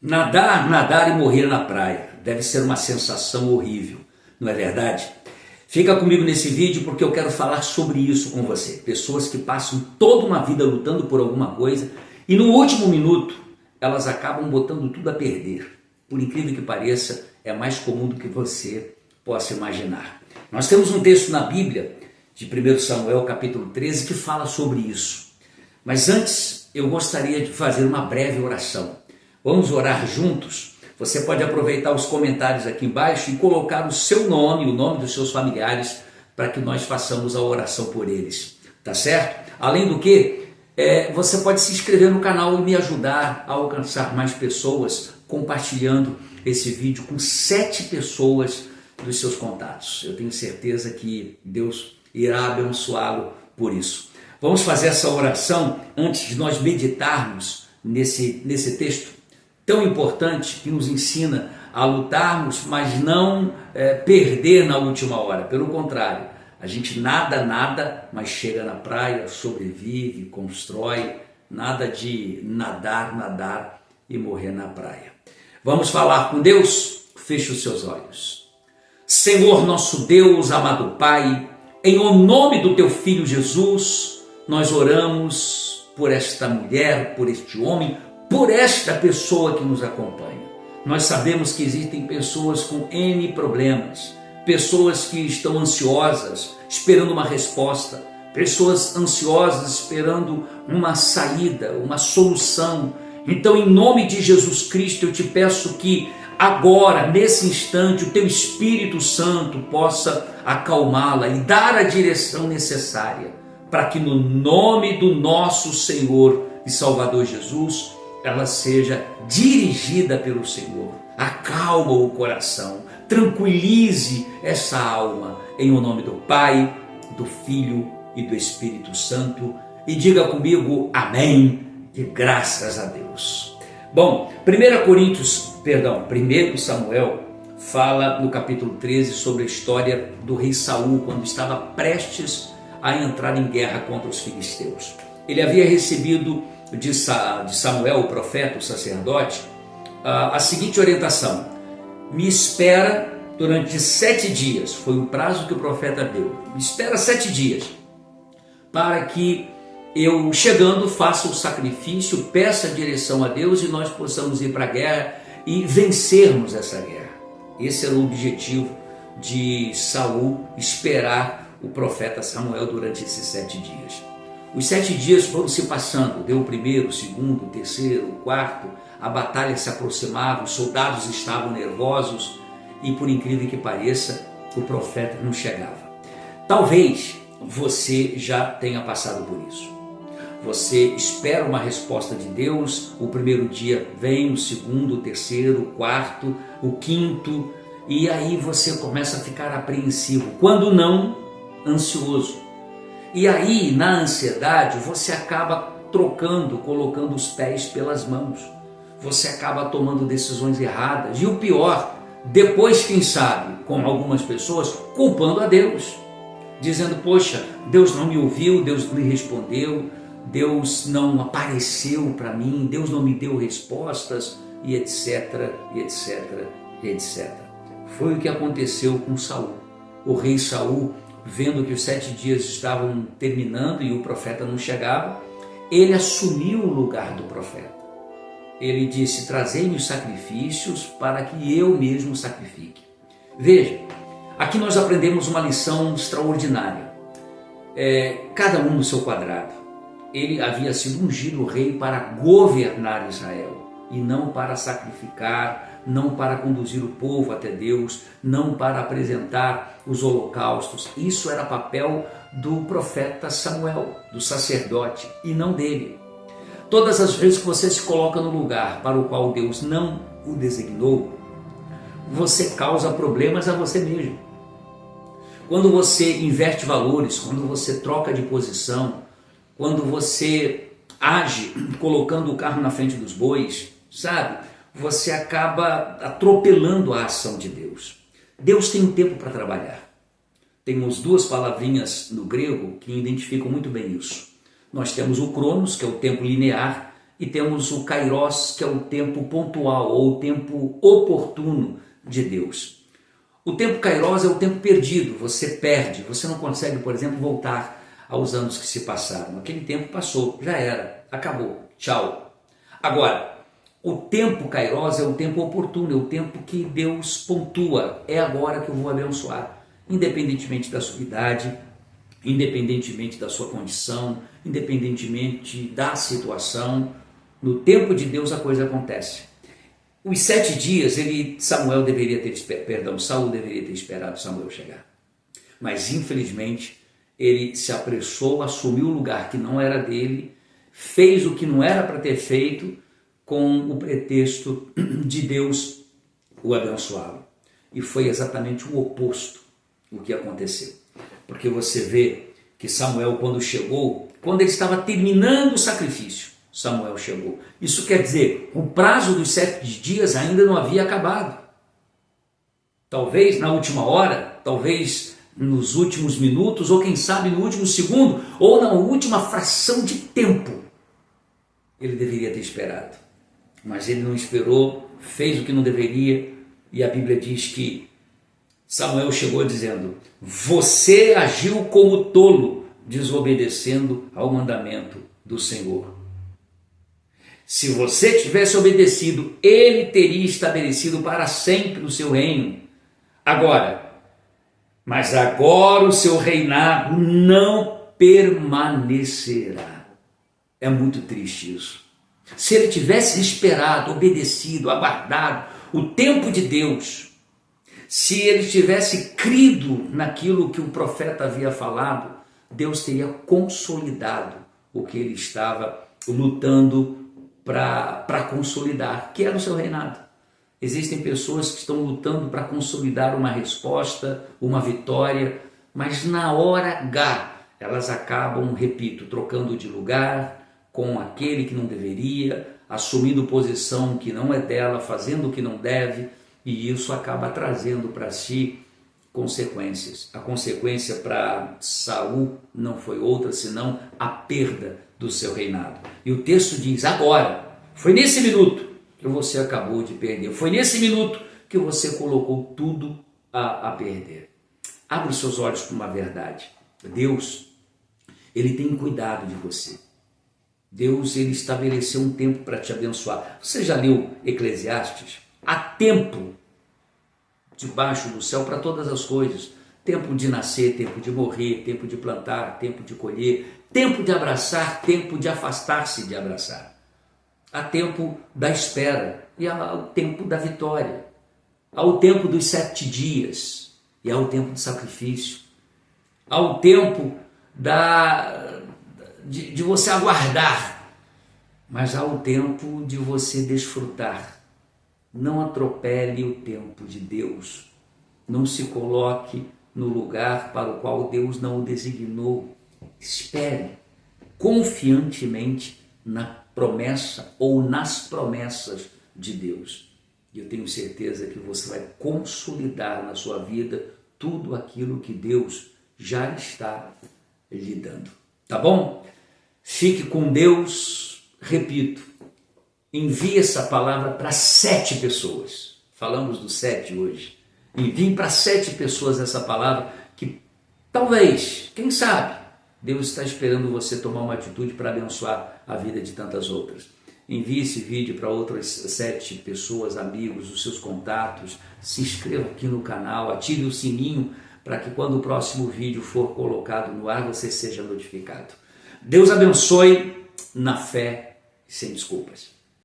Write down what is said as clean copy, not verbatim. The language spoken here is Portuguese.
Nadar, nadar e morrer na praia deve ser uma sensação horrível, não é verdade? Fica comigo nesse vídeo porque eu quero falar sobre isso com você. Pessoas que passam toda uma vida lutando por alguma coisa e no último minuto elas acabam botando tudo a perder. Por incrível que pareça, é mais comum do que você possa imaginar. Nós temos um texto na Bíblia, de 1 Samuel capítulo 13, que fala sobre isso. Mas antes eu gostaria de fazer uma breve oração. Vamos orar juntos? Você pode aproveitar os comentários aqui embaixo e colocar o seu nome, o nome dos seus familiares, para que nós façamos a oração por eles, tá certo? Além do que, você pode se inscrever no canal e me ajudar a alcançar mais pessoas, compartilhando esse vídeo com 7 pessoas dos seus contatos. Eu tenho certeza que Deus irá abençoá-lo por isso. Vamos fazer essa oração antes de nós meditarmos nesse texto tão importante que nos ensina a lutarmos, mas não perder na última hora. Pelo contrário, a gente nada, mas chega na praia, sobrevive, constrói, nada de nadar e morrer na praia. Vamos falar com Deus? Feche os seus olhos. Senhor nosso Deus, amado Pai, em o nome do Teu Filho Jesus, nós oramos por esta mulher, por este homem, por esta pessoa que nos acompanha. Nós sabemos que existem pessoas com N problemas, pessoas que estão ansiosas, esperando uma resposta, pessoas ansiosas esperando uma saída, uma solução. Então, em nome de Jesus Cristo, eu te peço que agora, nesse instante, o Teu Espírito Santo possa acalmá-la e dar a direção necessária para que no nome do nosso Senhor e Salvador Jesus, ela seja dirigida pelo Senhor. Acalma o coração, tranquilize essa alma, em o nome do Pai, do Filho e do Espírito Santo. E diga comigo, amém, e graças a Deus. Bom, 1 Samuel fala no capítulo 13 sobre a história do rei Saul, quando estava prestes a entrar em guerra contra os filisteus. Ele havia recebido de Samuel, o profeta, o sacerdote, a seguinte orientação: me espera durante 7 dias, foi o prazo que o profeta deu, me espera 7 dias, para que eu, chegando, faça o sacrifício, peça a direção a Deus e nós possamos ir para a guerra e vencermos essa guerra. Esse era o objetivo de Saul, esperar o profeta Samuel durante esses 7 dias. Os 7 dias foram se passando, deu o primeiro, o segundo, o terceiro, o quarto, a batalha se aproximava, os soldados estavam nervosos e, por incrível que pareça, o profeta não chegava. Talvez você já tenha passado por isso. Você espera uma resposta de Deus, o primeiro dia vem, o segundo, o terceiro, o quarto, o quinto, e aí você começa a ficar apreensivo, quando não, ansioso. E aí, na ansiedade, você acaba colocando os pés pelas mãos. Você acaba tomando decisões erradas. E o pior, depois, quem sabe, como algumas pessoas, culpando a Deus. Dizendo, poxa, Deus não me ouviu, Deus não me respondeu, Deus não apareceu para mim, Deus não me deu respostas, e etc, e etc, e etc. Foi o que aconteceu com Saul. O rei Saul, vendo que os 7 dias estavam terminando e o profeta não chegava, ele assumiu o lugar do profeta. Ele disse, trazei-me os sacrifícios para que eu mesmo sacrifique. Veja, aqui nós aprendemos uma lição extraordinária. Cada um no seu quadrado. Ele havia sido ungido rei para governar Israel e não para sacrificar, não para conduzir o povo até Deus, não para apresentar os holocaustos. Isso era papel do profeta Samuel, do sacerdote, e não dele. Todas as vezes que você se coloca no lugar para o qual Deus não o designou, você causa problemas a você mesmo. Quando você inverte valores, quando você troca de posição, quando você age colocando o carro na frente dos bois, sabe? Você acaba atropelando a ação de Deus. Deus tem um tempo para trabalhar. Temos 2 palavrinhas no grego que identificam muito bem isso. Nós temos o cronos, que é o tempo linear, e temos o Kairos, que é o tempo pontual ou o tempo oportuno de Deus. O tempo Kairos é o tempo perdido, você perde, você não consegue, por exemplo, voltar aos anos que se passaram. Aquele tempo passou, já era, acabou, tchau. Agora, o tempo Kairos é o tempo oportuno, é o tempo que Deus pontua, é agora que eu vou abençoar, independentemente da sua idade, independentemente da sua condição, independentemente da situação, no tempo de Deus a coisa acontece. Os 7 dias, Saul deveria ter esperado Samuel chegar. Mas infelizmente, ele se apressou, assumiu o lugar que não era dele, fez o que não era para ter feito, com o pretexto de Deus o abençoá-lo. E foi exatamente o oposto o que aconteceu. Porque você vê que Samuel, quando chegou, quando ele estava terminando o sacrifício, Samuel chegou. Isso quer dizer, o prazo dos 7 dias ainda não havia acabado. Talvez na última hora, talvez nos últimos minutos, ou quem sabe no último segundo, ou na última fração de tempo, ele deveria ter esperado. Mas ele não esperou, fez o que não deveria, e a Bíblia diz que Samuel chegou dizendo: você agiu como tolo, desobedecendo ao mandamento do Senhor. Se você tivesse obedecido, ele teria estabelecido para sempre o seu reino. Mas agora o seu reinado não permanecerá. É muito triste isso. Se ele tivesse esperado, obedecido, aguardado o tempo de Deus, se ele tivesse crido naquilo que o profeta havia falado, Deus teria consolidado o que ele estava lutando para consolidar, que era o seu reinado. Existem pessoas que estão lutando para consolidar uma resposta, uma vitória, mas na hora H elas acabam, repito, trocando de lugar com aquele que não deveria, assumindo posição que não é dela, fazendo o que não deve, e isso acaba trazendo para si consequências. A consequência para Saul não foi outra senão a perda do seu reinado. E o texto diz: agora, foi nesse minuto que você acabou de perder, foi nesse minuto que você colocou tudo a perder. Abre os seus olhos para uma verdade. Deus, ele tem cuidado de você. Deus, ele estabeleceu um tempo para te abençoar. Você já leu Eclesiastes? Há tempo debaixo do céu para todas as coisas. Tempo de nascer, tempo de morrer, tempo de plantar, tempo de colher, tempo de abraçar, tempo de afastar-se de abraçar. Há tempo da espera e há o tempo da vitória. Há o tempo dos 7 dias e há o tempo de sacrifício. Há o tempo de você aguardar, mas há o tempo de você desfrutar. Não atropele o tempo de Deus. Não se coloque no lugar para o qual Deus não o designou. Espere confiantemente na promessa ou nas promessas de Deus. E eu tenho certeza que você vai consolidar na sua vida tudo aquilo que Deus já está lhe dando. Tá bom? Fique com Deus. Repito, envie essa palavra para 7 pessoas. Falamos do 7 hoje. Envie para 7 pessoas essa palavra que talvez, quem sabe, Deus está esperando você tomar uma atitude para abençoar a vida de tantas outras. Envie esse vídeo para outras 7 pessoas, amigos, os seus contatos. Se inscreva aqui no canal, ative o sininho para que quando o próximo vídeo for colocado no ar, você seja notificado. Deus abençoe na fé e sem desculpas.